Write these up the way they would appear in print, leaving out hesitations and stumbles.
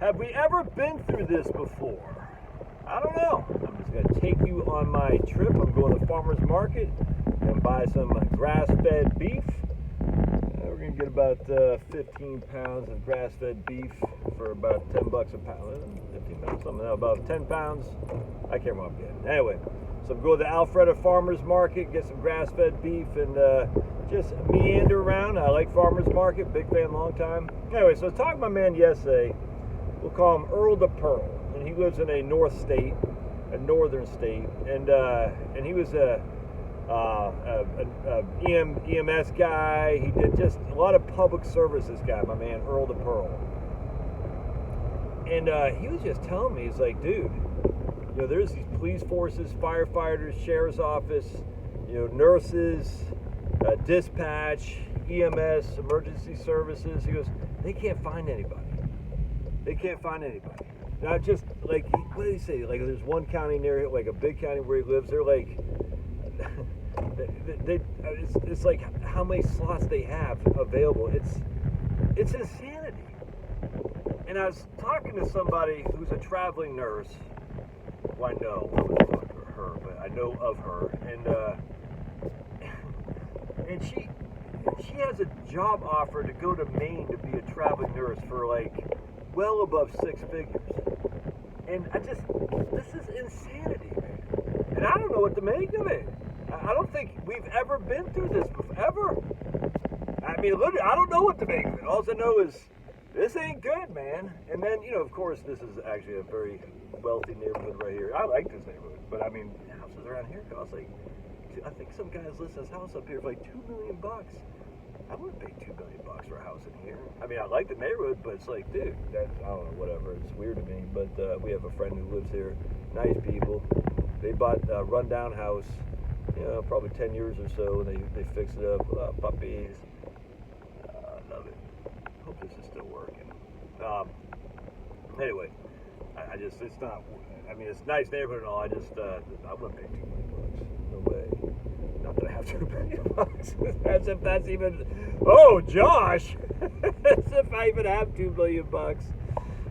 Have we ever been through this before? I don't know. I'm just going to take you on my trip. I'm going to farmer's market and buy some grass-fed beef. We're going to get about 15 pounds of grass-fed beef for about $10 a pound. 15 pounds, something else, about 10 pounds. I can't remember what I'm getting. Anyway, so I'm going to Alpharetta Farmer's Market, get some grass-fed beef, and just meander around. I like farmer's market, big fan, long time. Anyway, so I was talking to my man yesterday. We'll call him Earl the Pearl, and he lives in a northern state, and he was a EMS guy. He did just a lot of public services guy, my man Earl the Pearl. And he was just telling me, he's like, dude, you know, there's these police forces, firefighters, sheriff's office, you know, nurses, dispatch, EMS, emergency services. He goes, they can't find anybody. They can't find anybody. Not just like, what did he say? Like, there's one county near it, like a big county where he lives. They're like, it's like how many slots they have available. It's insanity. And I was talking to somebody who's a traveling nurse. Well, I know her, but I know of her, and she has a job offer to go to Maine to be a traveling nurse for like well above 6 figures. And this is insanity, man. And I don't know what to make of it. I don't think we've ever been through this before, ever. I mean, literally, I don't know what to make of it. All I know is this ain't good, man. And then, you know, of course, this is actually a very wealthy neighborhood right here. I like this neighborhood, but I mean, houses around here cost like, I think some guys listed his house up here for like $2 million. I wouldn't pay $2 million for a house in here. I mean, I like the neighborhood, but it's like, dude, that's, I don't know, whatever. It's weird to me. But we have a friend who lives here. Nice people. They bought a rundown house, you know, probably 10 years or so, and they fixed it up. Puppies. Love it. Hope this is still working. Anyway, I just, it's not, I mean, it's a nice neighborhood and all. I wouldn't pay $2 million. No way. Not that I have $2 million. As if that's even, oh, Josh. As if I even have $2 million.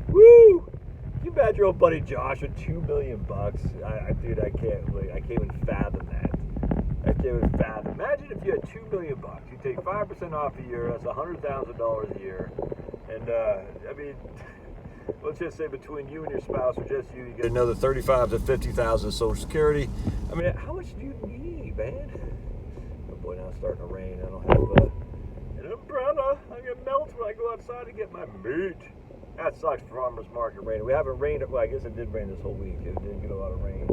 Woo! You imagine your old buddy Josh with $2 million? Dude, I can't even fathom that. I can't even fathom. Imagine if you had $2 million. You take 5% off a year. That's $100,000 a year. And I mean, let's just say between you and your spouse, or just you get another $35,000 to $50,000 Social Security. I mean, how much do you need, man? Oh boy, now it's starting to rain. I don't have an umbrella. I get melted when I go outside to get my meat. That sucks for farmer's market rain. We haven't rained. Well, I guess it did rain this whole week. It didn't get a lot of rain.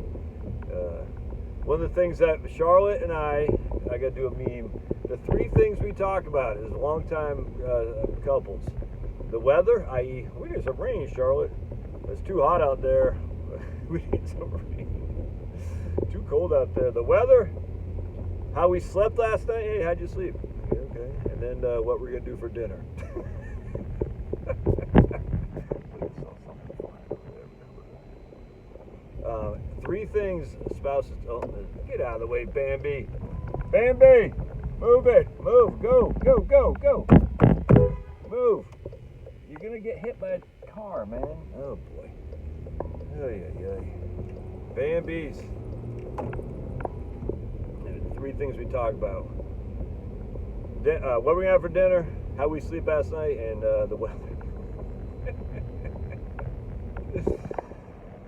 One of the things that Charlotte and I got to do a meme. The 3 things we talk about as longtime couples. The weather, i.e., we need some rain, Charlotte. It's too hot out there. We need some rain. Too cold out there. The weather, how we slept last night. Hey, how'd you sleep? Okay. And then what we're going to do for dinner. 3 things spouses. Oh, get out of the way, Bambi. Bambi, move it. Move. Go. Go. Go. Go. Move. You're gonna get hit by a car, man. Oh boy. Oh yeah. Bambies. 3 things we talk about. What we have for dinner, how we sleep last night, and the weather.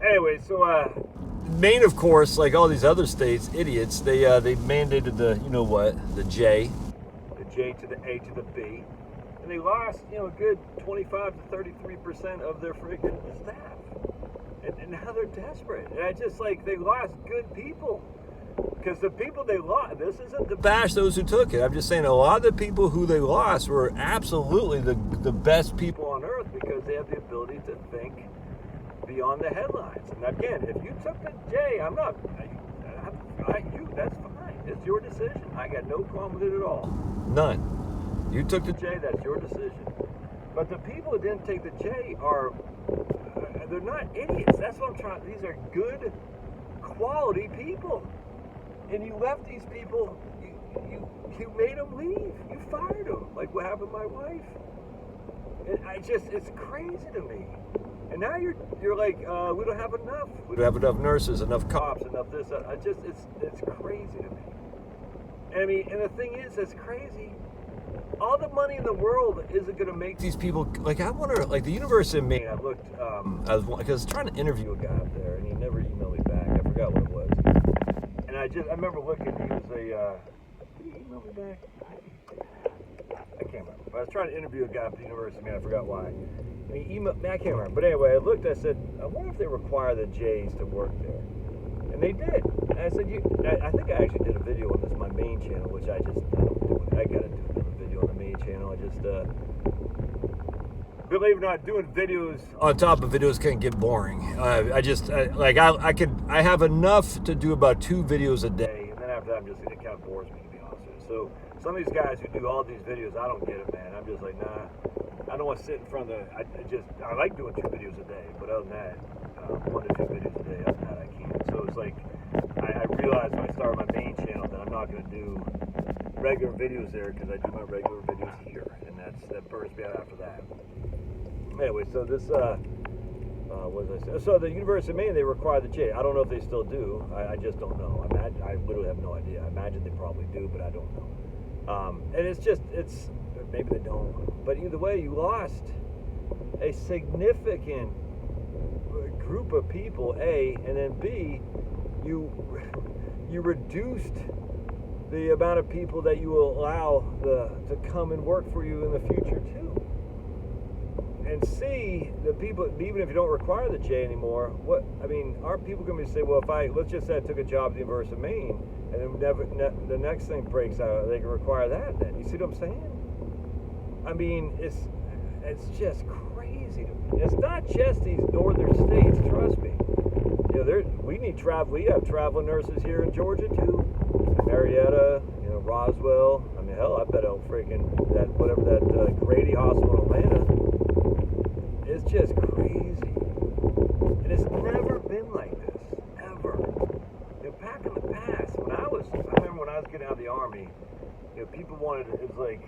Anyway, so Maine, of course, like all these other states, idiots, they mandated the, you know what, the J to the A to the B, and they lost, you know, a good 25 to 33% of their freaking staff, and now they're desperate. And I just like they lost good people, because the people they lost. This isn't to bash those who took it. I'm just saying a lot of the people who they lost were absolutely the best people on earth, because they have the ability to think beyond the headlines. And again, if you took the J, that's fine. It's your decision. I got no problem with it at all. None. You took the J, that's your decision. But the people who didn't take the J they're not idiots. That's what I'm trying. These are good, quality people. And you left these people, you made them leave. You fired them. Like what happened to my wife. It's crazy to me. And now you're like, we don't have enough. We don't have enough nurses, enough cops, enough this. It's crazy to me. And I mean, and the thing is, that's crazy. All the money in the world isn't going to make these people, like, I wonder, like, the University of Maine, I looked, I was trying to interview a guy up there, and he never emailed me back. I forgot what it was. And I remember looking, he was did he email me back? I can't remember. But I was trying to interview a guy at the University of Maine, I forgot why. And he emailed me, I can't remember. But anyway, I looked, I said, I wonder if they require the Jays to work there. And they did. And I said, I think I actually did a video on this, my main channel, which I don't do it. I gotta do another video on the main channel. I just, believe it or not, doing videos on top of videos can get boring. I have enough to do about 2 videos a day, and then after that, it kind of bores me, to be honest with you. So some of these guys who do all these videos, I don't get it, man. I'm just like, nah, I don't want to sit in front of I like doing 2 videos a day, but other than that, 1 to 2 videos a day, other than that, I can't. So it's like, I realized when I started my main channel that I'm not going to do regular videos there because I do my regular videos here, and that burns me out after that. Anyway, so this, what did I say? So the University of Maine, they require the J. I don't know if they still do. I just don't know. I literally have no idea. I imagine they probably do, but I don't know. And it's maybe they don't. But either way, you lost a significant group of people, A, and then B, you reduced the amount of people that you will allow to come and work for you in the future too. And C, the people, even if you don't require the J anymore, aren't people going to say, well, let's just say I took a job at the University of Maine, and then the next thing breaks out, they can require that then. You see what I'm saying? I mean, it's just crazy to me. It's not just these northern states, trust me. You know, we need travel. We have traveling nurses here in Georgia too. Marietta, Roswell. I mean, hell, I bet that Grady Hospital in Atlanta. It's just crazy. And it's never been like this, ever. Back in the past, I remember when I was getting out of the Army, people wanted, it was like,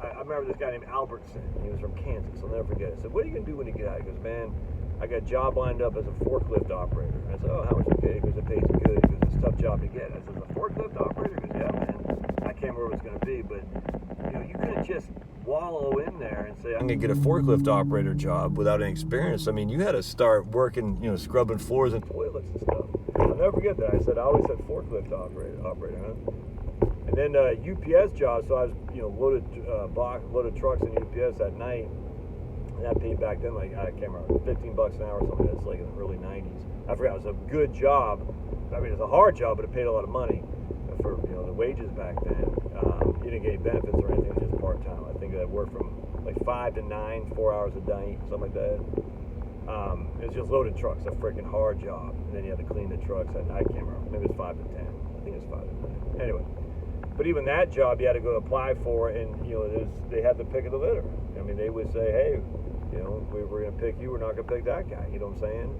I remember this guy named Albertson. He was from Kansas. I'll never forget it. I said, what are you going to do when you get out? He goes, man, I got a job lined up as a forklift operator. I said, oh, how much? Okay, because it pays good. Because it's a tough job to get. I said, a forklift operator? He goes, yeah, man. I can't remember what it's going to be, but you couldn't just wallow in there and say, I'm going to get a forklift operator job without any experience. I mean, you had to start working, scrubbing floors and toilets and stuff. I'll never forget that. I said, I always said forklift operator, huh? And then UPS jobs, so I was, loaded trucks in UPS at night, and that paid back then, like, I can't remember, $15 an hour or something. That's like in the early 90s. I forgot, it was a good job. I mean, it's a hard job, but it paid a lot of money for, the wages back then. You didn't get any benefits or anything, it was just part-time. I think I worked from like 5 to 9, 4 hours a day, something like that. It was just loaded trucks, a freaking hard job. And then you had to clean the trucks. I can't remember, maybe it was 5 to 10. I think it was 5 to 10. Anyway. But even that job you had to go apply for, and they had the pick of the litter. I mean, they would say, hey, we're going to pick you, we're not going to pick that guy. You know what I'm saying?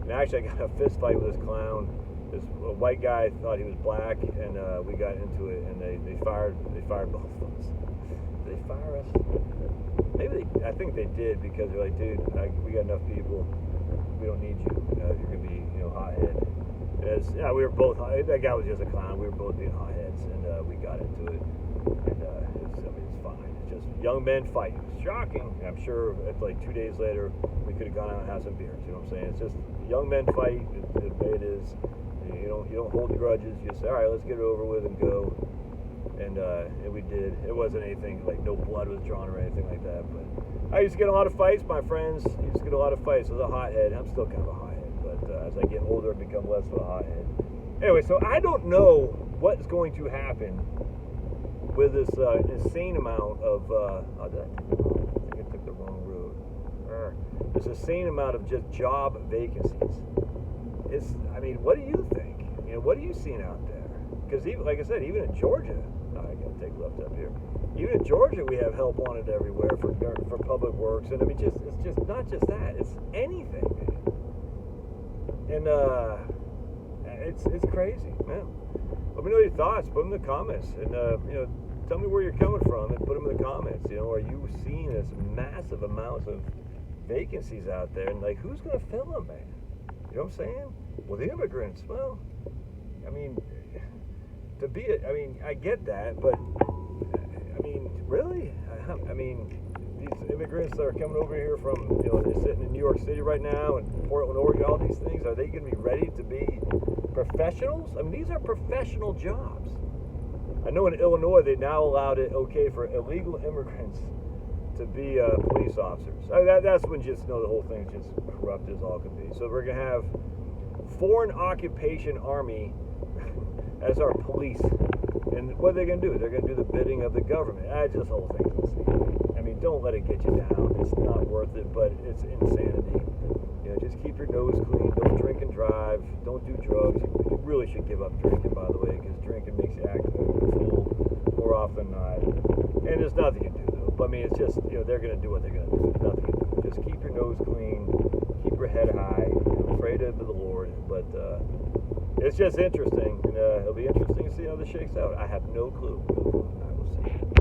And actually, I got a fist fight with this clown. This white guy thought he was black, and we got into it, and they fired both of us. Did they fire us? I think they did, because they're like, dude, we got enough people. We don't need you. You're going to be, hothead. We were both. That guy was just a clown. We were both being hotheads, and we got into it. And it's fine. It's just young men fight. It's shocking. And I'm sure if like 2 days later we could have gone out and had some beers. You know what I'm saying? It's just young men fight. The way it is. You don't hold grudges. You just say, all right, let's get it over with and go. And we did. It wasn't anything like no blood was drawn or anything like that. But I used to get a lot of fights. My friends used to get a lot of fights. I was a hothead. I'm still kind of a hothead. But as I get older, I become less of a hothead. Anyway, so I don't know what's going to happen with this insane amount of. I think I took the wrong road. This insane amount of just job vacancies. What do you think? What are you seeing out there? Because like I said, even in Georgia, I gotta take left up here. Even in Georgia, we have help wanted everywhere for public works, and it's just not just that. It's anything, man. And it's crazy, man. Let me know your thoughts. Put them in the comments, and tell me where you're coming from, and put them in the comments. Are you seeing this massive amounts of vacancies out there, and like, who's going to fill them, man? You know what I'm saying? Well, the immigrants. Well, I mean, I get that, but I mean, really? I mean, these immigrants that are coming over here from, they're sitting in New York City right now and Portland, Oregon, all these things, are they going to be ready to be professionals? I mean, these are professional jobs. I know in Illinois they now allowed it okay for illegal immigrants to be police officers. That's when just the whole thing's just corrupt as all can be. So we're going to have foreign occupation army as our police. And what are they going to do? They're going to do the bidding of the government. Just the whole thing's insane. I mean, don't let it get you down. It's not worth it, but it's insanity. Just keep your nose clean. Don't drink and drive. Don't do drugs. You really should give up drinking, by the way, because drinking makes you act like a fool more often than not. And there's nothing you can do, though. But I mean, it's just, they're going to do what they're going to do. There's nothing you can do. Just keep your nose clean. Keep your head high. Pray to the Lord. But it's just interesting. And it'll be interesting to see how this shakes out. I have no clue. I will see.